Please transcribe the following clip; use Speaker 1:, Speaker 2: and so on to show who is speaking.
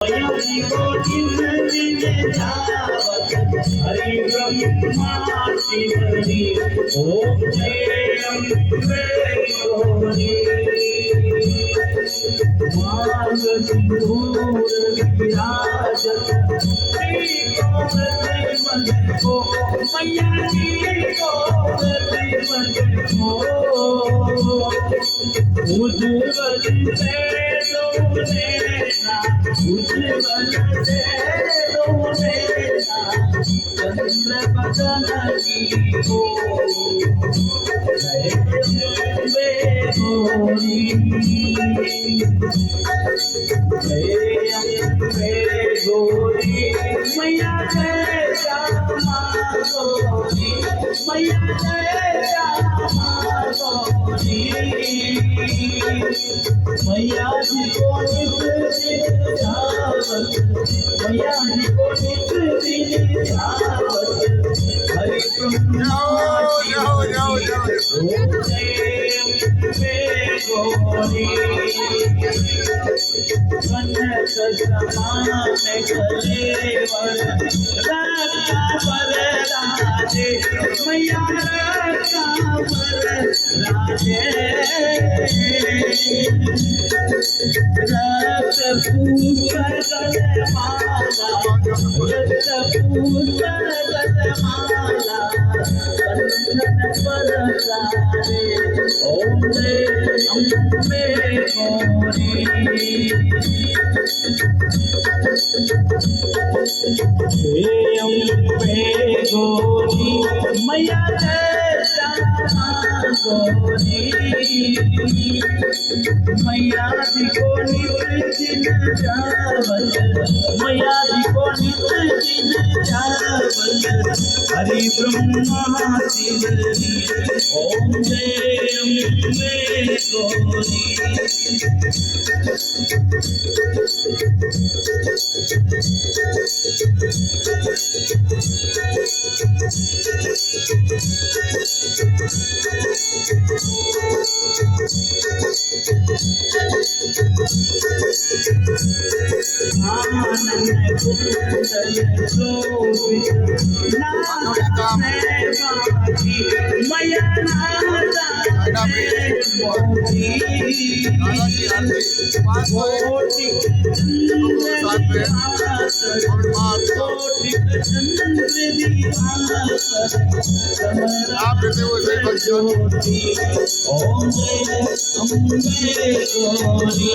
Speaker 1: हरि ब्रह्मा शिवरी ओम जय अम्बे गौरी मार्ग सिंदूर विराजत श्री गौरी मन को मैया जी गौरी मन को उज्ज्वल से उज्ज्वल से चंद्र बदन की हो जय अम्बे गौरी जय अम्बे गौरी मैया जय श्यामा गौरी मैया जय श्यामा गौरी मैया जी को नित दिन ध्यावत मैया जी को नित दिन ध्यावत हरि ब्रह्मा गौरी कनक समान कलेवर रक्षा पर राजे मैया रक्षा पर राजे रक्त पूर गलमाला रक्त पूर गलमाला बंधन पर सारे ओम जय अम्बे गौरी जय अम्बे गौरी मैया जय श्यामा गौरी मैया जी को नित दिन ध्यावत मैया जी को नित दिन ध्यावत हरि ब्रह्मा शिवरी ओम जय अम्बे गौरी आनंद कुंडल शोभित नाथ में बाकी मैया नाथ मोती कोटि चंद्र दिवाकर ज्योति ओम जय अम्बे गौरी